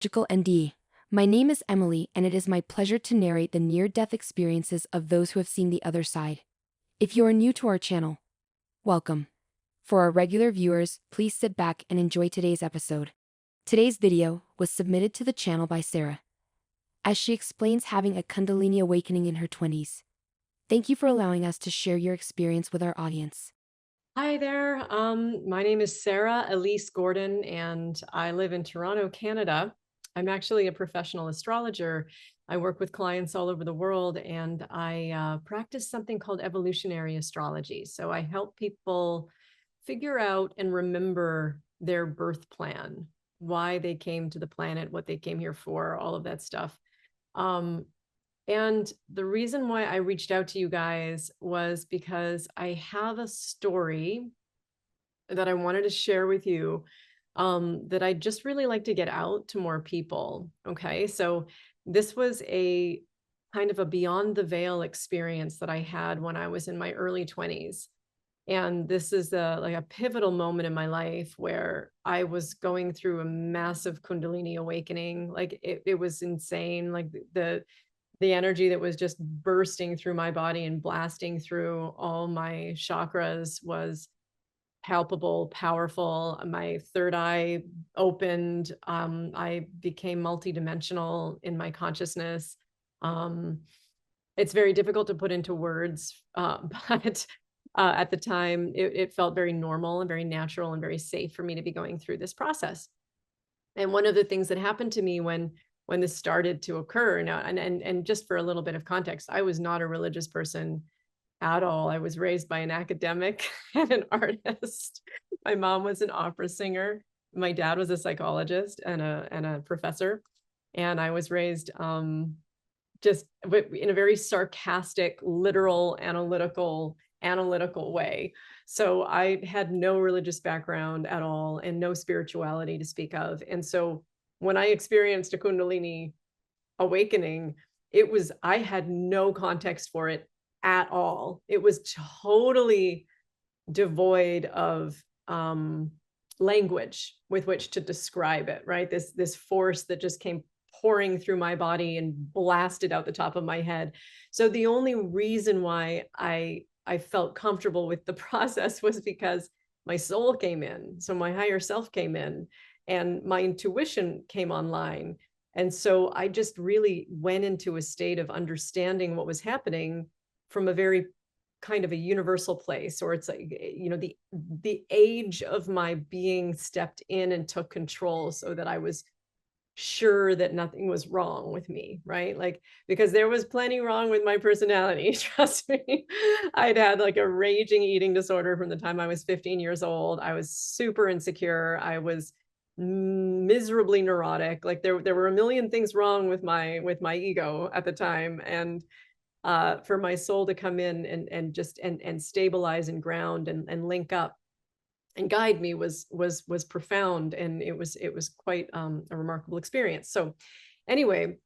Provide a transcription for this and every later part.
Logical-NDE. My name is Emily, and it is my pleasure to narrate the near-death experiences of those who have seen the other side. If you are new to our channel, welcome. For our regular viewers, please sit back and enjoy today's episode. Today's video was submitted to the channel by Sarah, as she explains having a Kundalini awakening in her 20s. Thank you for allowing us to share your experience with our audience. Hi there. My name is Sarah Elise Gordon, and I live in Toronto, Canada. I'm actually a professional astrologer. I work with clients all over the world, and I practice something called evolutionary astrology. So I help people figure out and remember their birth plan, why they came to the planet, what they came here for, all of that stuff. Um, and the reason why I reached out to you guys was because I have a story that I wanted to share with you, that I just really like to get out to more people. Okay. So this was a kind of a beyond the veil experience that I had when I was in my early 20s. And this is like a pivotal moment in my life where I was going through a massive Kundalini awakening. Like it was insane. Like the energy that was just bursting through my body and blasting through all my chakras was palpable, powerful. My third eye opened. I became multidimensional in my consciousness. Um, it's very difficult to put into words, but at the time, it felt very normal and very natural and very safe for me to be going through this process. And one of the things that happened to me when this started to occur now, and just for a little bit of context, I was not a religious person at all. I was raised by an academic and an artist. My mom was an opera singer. My dad was a psychologist and a professor. And I was raised just in a very sarcastic, literal, analytical way. So I had no religious background at all and no spirituality to speak of. And so when I experienced a Kundalini awakening, I had no context for it at all. It was totally devoid of language with which to describe it, right? This force that just came pouring through my body and blasted out the top of my head. So the only reason why I felt comfortable with the process was because my soul came in. So my higher self came in and my intuition came online. And so I just really went into a state of understanding what was happening from a very kind of a universal place, or it's like, the age of my being stepped in and took control so that I was sure that nothing was wrong with me, right? Like, because there was plenty wrong with my personality. Trust me. I'd had like a raging eating disorder from the time I was 15 years old. I was super insecure. I was miserably neurotic. Like there were a million things wrong with my ego at the time. And for my soul to come in and just and stabilize and ground and link up and guide me was profound, and it was quite a remarkable experience. So anyway,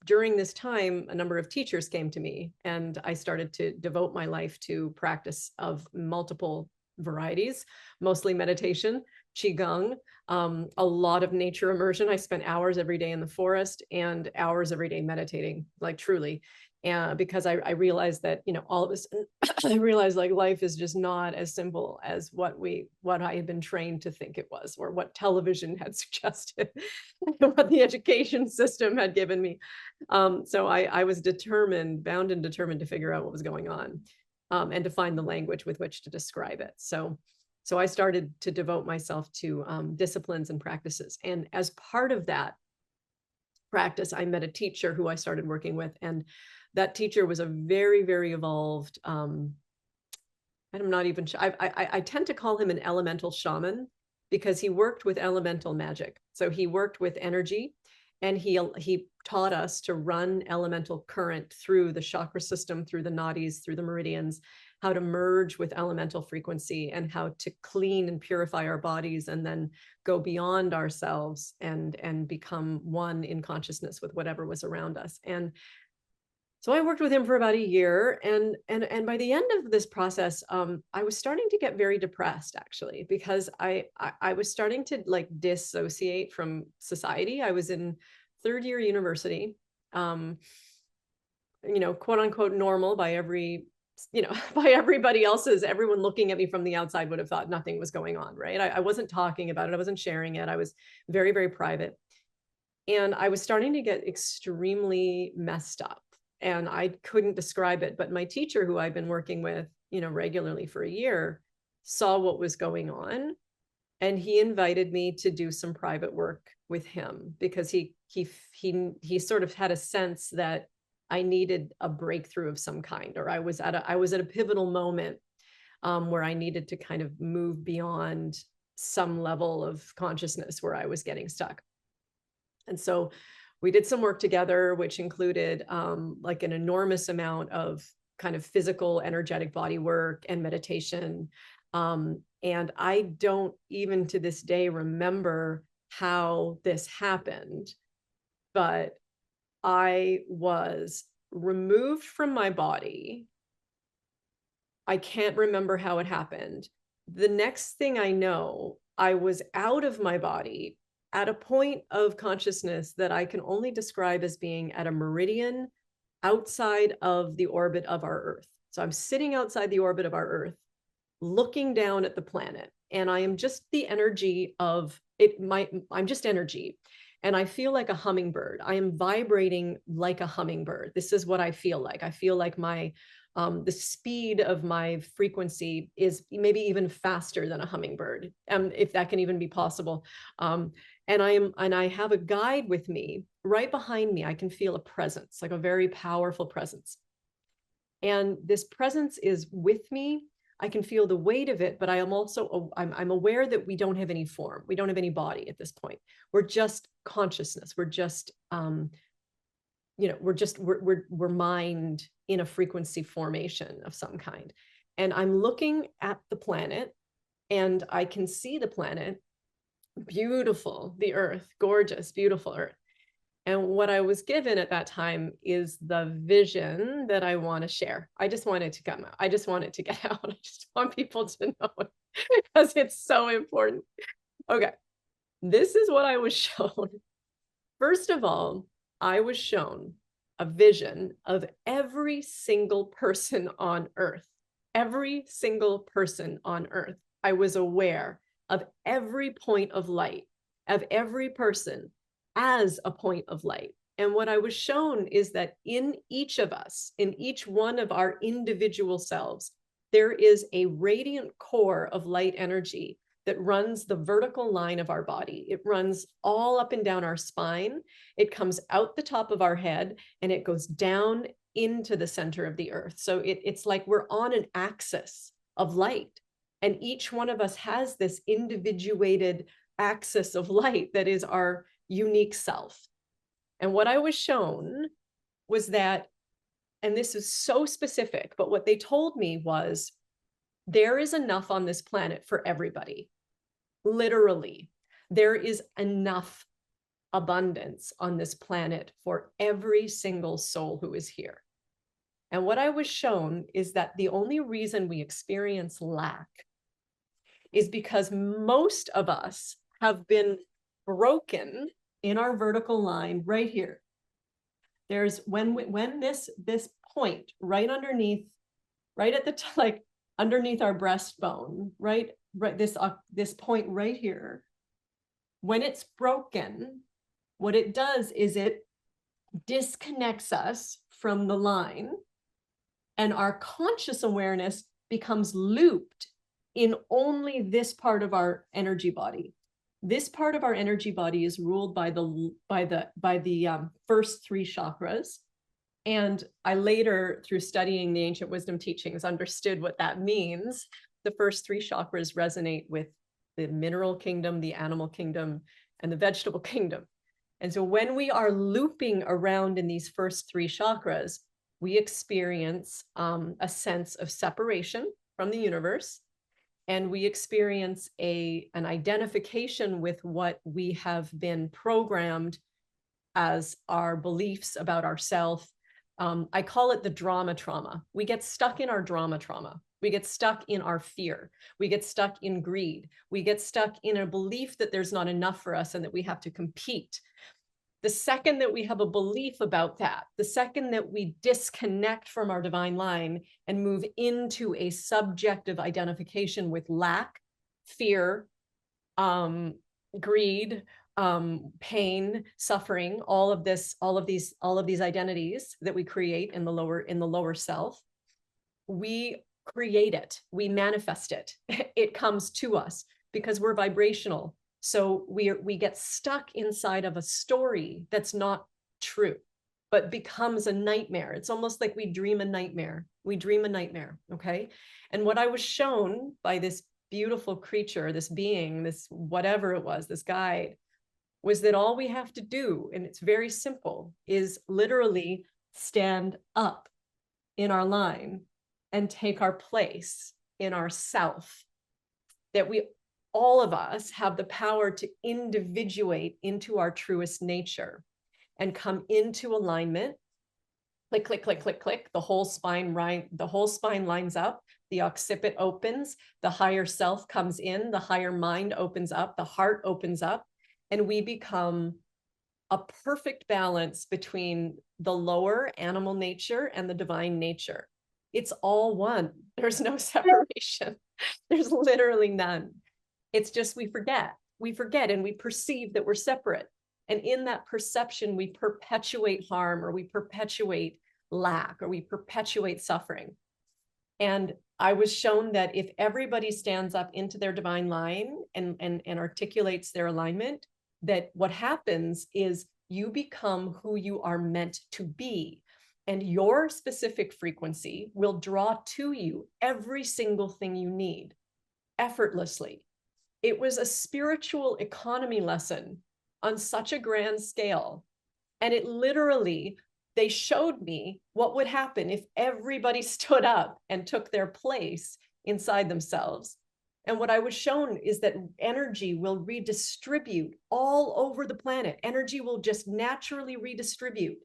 during this time, a number of teachers came to me, and I started to devote my life to practice of multiple varieties, mostly meditation, qigong, a lot of nature immersion. I spent hours every day in the forest and hours every day meditating, like truly. And because I realized that, all of this, I realized like life is just not as simple as what I had been trained to think it was, or what television had suggested, what the education system had given me. So I was bound and determined to figure out what was going on, and to find the language with which to describe it. So I started to devote myself to disciplines and practices. And as part of that practice, I met a teacher who I started working with, and that teacher was a very, very evolved, and I'm not even sure, I tend to call him an elemental shaman, because he worked with elemental magic. So he worked with energy, and he taught us to run elemental current through the chakra system, through the nadis, through the meridians, how to merge with elemental frequency, and how to clean and purify our bodies, and then go beyond ourselves and become one in consciousness with whatever was around us. And So I worked with him for about a year, and by the end of this process, I was starting to get very depressed, actually, because I was starting to like dissociate from society. I was in third year university, um, quote unquote normal by by everybody else's. Everyone looking at me from the outside would have thought nothing was going on, right? I wasn't talking about it. I wasn't sharing it. I was very, very private. And I was starting to get extremely messed up, and I couldn't describe it. But my teacher, who I've been working with, regularly for a year, saw what was going on. And he invited me to do some private work with him because he sort of had a sense that I needed a breakthrough of some kind, or I was at a pivotal moment where I needed to kind of move beyond some level of consciousness where I was getting stuck. And so we did some work together, which included like an enormous amount of kind of physical, energetic body work and meditation. And I don't even to this day remember how this happened, but I was removed from my body. I can't remember how it happened. The next thing I know, I was out of my body at a point of consciousness that I can only describe as being at a meridian outside of the orbit of our Earth. So I'm sitting outside the orbit of our Earth, looking down at the planet, and I am just the energy of it. I'm just energy. And I feel like a hummingbird. I am vibrating like a hummingbird. This is what I feel like. I feel like the speed of my frequency is maybe even faster than a hummingbird, if that can even be possible. And I have a guide with me right behind me. I can feel a presence, like a very powerful presence. And this presence is with me. I can feel the weight of it, but I am also, I'm aware that we don't have any form. We don't have any body at this point. We're just consciousness. We're just, we're mind in a frequency formation of some kind. And I'm looking at the planet, and I can see the planet, beautiful, the Earth, gorgeous, beautiful Earth. And what I was given at that time is the vision that I want to share. I just want it to come out. I just want it to get out. I just want people to know it because it's so important. Okay. This is what I was shown. First of all, I was shown a vision of every single person on Earth. Every single person on Earth. I was aware of every point of light, of every person as a point of light. And what I was shown is that in each of us, in each one of our individual selves, there is a radiant core of light energy that runs the vertical line of our body. It runs all up and down our spine. It comes out the top of our head, and it goes down into the center of the Earth. So it's like we're on an axis of light, and each one of us has this individuated axis of light that is our unique self. And what I was shown was that, and this is so specific, but what they told me was there is enough on this planet for everybody. Literally, there is enough abundance on this planet for every single soul who is here. And what I was shown is that the only reason we experience lack is because most of us have been broken in our vertical line right here. There's when this point right underneath, right at the like underneath our breastbone, right this point right here, when it's broken, what it does is it disconnects us from the line, and our conscious awareness becomes looped in only this part of our energy body. This part of our energy body is ruled by the first three chakras. And I later, through studying the ancient wisdom teachings, understood what that means. The first three chakras resonate with the mineral kingdom, the animal kingdom, and the vegetable kingdom. And so when we are looping around in these first three chakras, we experience a sense of separation from the universe, and we experience an identification with what we have been programmed as our beliefs about ourselves, I call it the drama trauma. We get stuck in our drama trauma. We get stuck in our fear. We get stuck in greed. We get stuck in a belief that there's not enough for us and that we have to compete. The second that we have a belief about that, the second that we disconnect from our divine line and move into a subjective identification with lack, fear, greed, pain, suffering, all of these identities that we create in the lower self, we create it, we manifest it. It comes to us because we're vibrational. So we get stuck inside of a story that's not true, but becomes a nightmare. It's almost like we dream a nightmare. We dream a nightmare, okay? And what I was shown by this beautiful creature, this being, this whatever it was, this guide, was that all we have to do, and it's very simple, is literally stand up in our line and take our place in our self. That we, all of us, have the power to individuate into our truest nature and come into alignment. Click, click, click, click, click. The whole spine lines up. The occiput opens. The higher self comes in. The higher mind opens up. The heart opens up. And we become a perfect balance between the lower animal nature and the divine nature. It's all one. There's no separation. There's literally none. It's just we forget and we perceive that we're separate. And in that perception, we perpetuate harm, or we perpetuate lack, or we perpetuate suffering. And I was shown that if everybody stands up into their divine line and articulates their alignment, that what happens is you become who you are meant to be. And your specific frequency will draw to you every single thing you need effortlessly. It was a spiritual economy lesson on such a grand scale. And it literally, they showed me what would happen if everybody stood up and took their place inside themselves. And what I was shown is that energy will redistribute all over the planet. Energy will just naturally redistribute.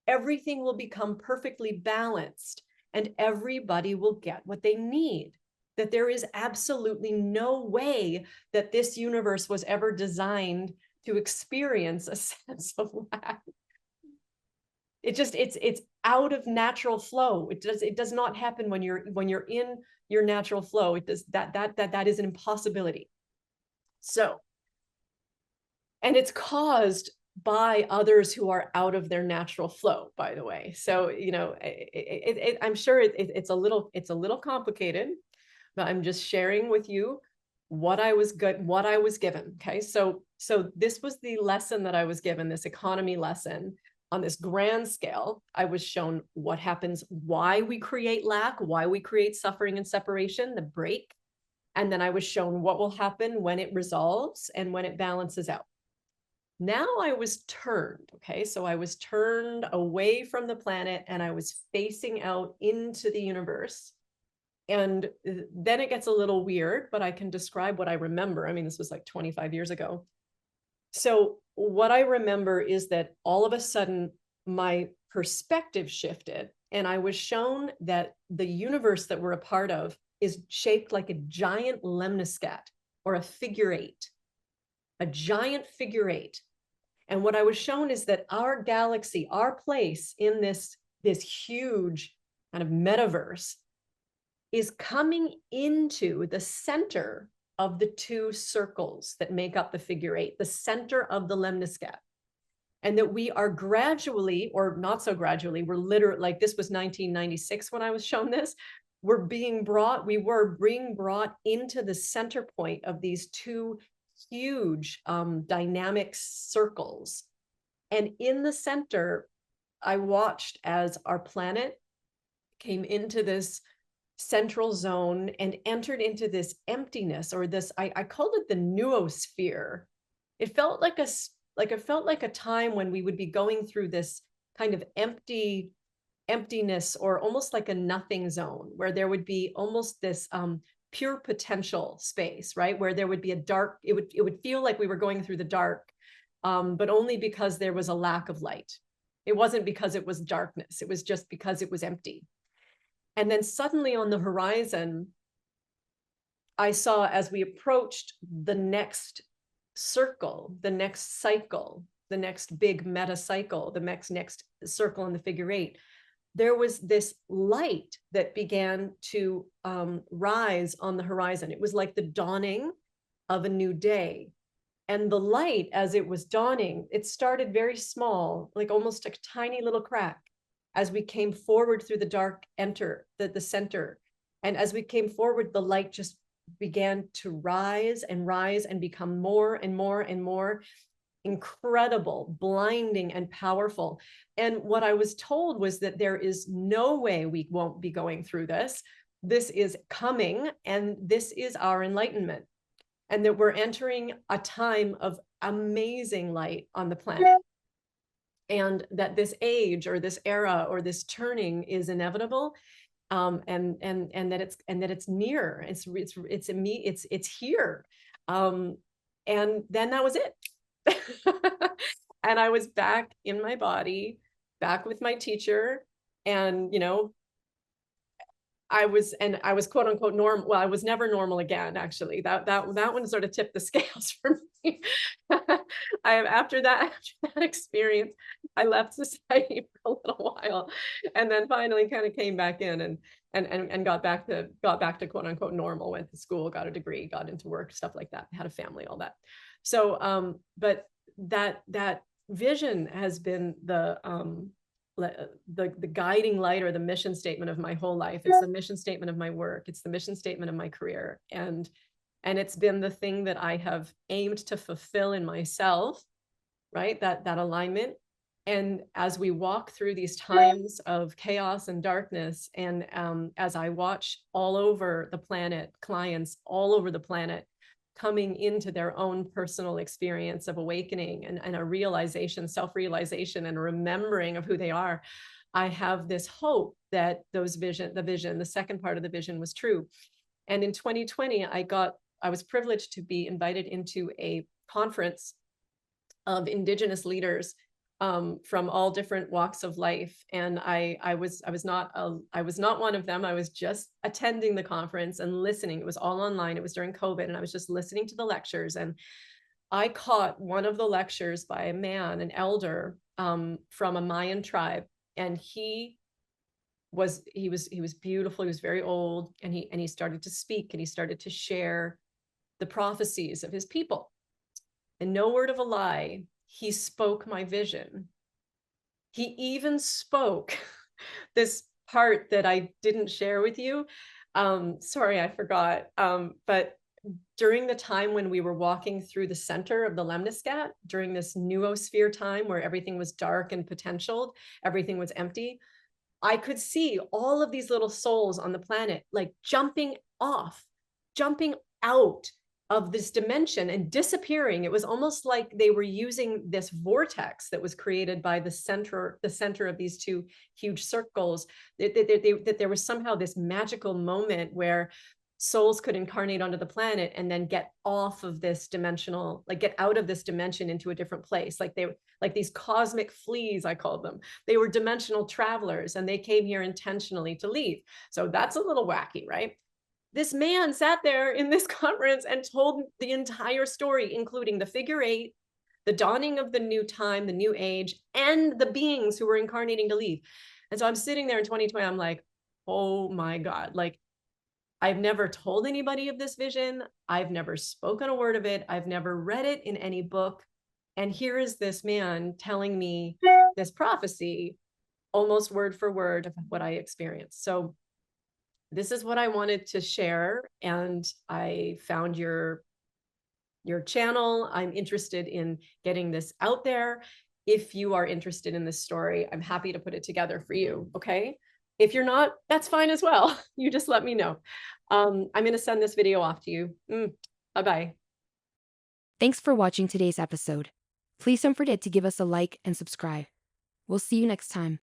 Everything will become perfectly balanced, and everybody will get what they need. That there is absolutely no way that this universe was ever designed to experience a sense of lack. It's out of natural flow. It does not happen when you're in your natural flow. It does that is an impossibility. So, and it's caused by others who are out of their natural flow, by the way. So, you know, I'm sure it's a little complicated, but I'm just sharing with you what I was given. Okay. So this was the lesson that I was given, this economy lesson on this grand scale. I was shown what happens, why we create lack, why we create suffering and separation, the break. And then I was shown what will happen when it resolves and when it balances out. Now I was turned, okay? So I was turned away from the planet and I was facing out into the universe. And then it gets a little weird, but I can describe what I remember. I mean, this was like 25 years ago. So what I remember is that all of a sudden my perspective shifted, and I was shown that the universe that we're a part of is shaped like a giant lemniscat, or a figure eight, a giant figure eight. And what I was shown is that our galaxy, our place in this huge kind of metaverse, is coming into the center of the two circles that make up the figure eight, the center of the lemniscat. And that we are gradually, or not so gradually, we're literally, like, this was 1996 when I was shown this, we were being brought into the center point of these two huge dynamic circles. And in the center, I watched as our planet came into this central zone and entered into this emptiness, or this, I called it the noosphere. It felt like a time when we would be going through this kind of emptiness, or almost like a nothing zone, where there would be almost this pure potential space, right? Where there would be a dark, it would feel like we were going through the dark, but only because there was a lack of light. It wasn't because it was darkness. It was just because it was empty. And then suddenly on the horizon, I saw, as we approached the next circle, the next cycle, the next big meta cycle, the next circle in the figure eight, there was this light that began to rise on the horizon. It was like the dawning of a new day. And the light, as it was dawning, it started very small, like almost a tiny little crack. As we came forward through the dark, the center. And as we came forward, the light just began to rise and become more and more and more incredible, blinding, and powerful. And what I was told was that there is no way we won't be going through this. This is coming, and this is our enlightenment. And that we're entering a time of amazing light on the planet. And that this age or this era or this turning is inevitable. And that it's near. It's here. And then that was it. And I was back in my body, back with my teacher, and I was quote unquote normal. Well, I was never normal again, actually. That one sort of tipped the scales for me. After that experience, I left society for a little while, and then finally kind of came back in and got back to quote unquote normal, went to school, got a degree, got into work, stuff like that, had a family, all that. So but that vision has been the guiding light or the mission statement of my whole life. It's the mission statement of my work. It's the mission statement of my career. And it's been the thing that I have aimed to fulfill in myself, right? That alignment. And as we walk through these times of chaos and darkness, and as I watch all over the planet, clients all over the planet coming into their own personal experience of awakening and a realization, self-realization, and remembering of who they are, I have this hope that the second part of the vision was true. And in 2020, I was privileged to be invited into a conference of Indigenous leaders from all different walks of life. And I was not one of them. I was just attending the conference and listening. It was all online. It was during COVID, and I was just listening to the lectures. And I caught one of the lectures by a man, an elder from a Mayan tribe, and he was beautiful. He was very old, and he started to speak, and he started to share the prophecies of his people. And no word of a lie, he spoke my vision. He even spoke this part that I didn't share with you. Sorry, I forgot. But during the time when we were walking through the center of the Lemniscat, during this noosphere time where everything was dark and potentialed, everything was empty, I could see all of these little souls on the planet, like jumping out of this dimension and disappearing. It was almost like they were using this vortex that was created by the center of these two huge circles, that there was somehow this magical moment where souls could incarnate onto the planet and then get off of this dimensional, like get out of this dimension into a different place. Like these cosmic fleas, I called them. They were dimensional travelers, and they came here intentionally to leave. So that's a little wacky, right? This man sat there in this conference and told the entire story, including the figure eight, the dawning of the new time, the new age, and the beings who were incarnating to leave. And so I'm sitting there in 2020, I'm like, oh my God, like I've never told anybody of this vision. I've never spoken a word of it. I've never read it in any book. And here is this man telling me this prophecy, almost word for word of what I experienced. So this is what I wanted to share. And I found your channel. I'm interested in getting this out there. If you are interested in this story, I'm happy to put it together for you. Okay. If you're not, that's fine as well. You just let me know. I'm going to send this video off to you. Bye-bye. Thanks for watching today's episode. Please don't forget to give us a like and subscribe. We'll see you next time.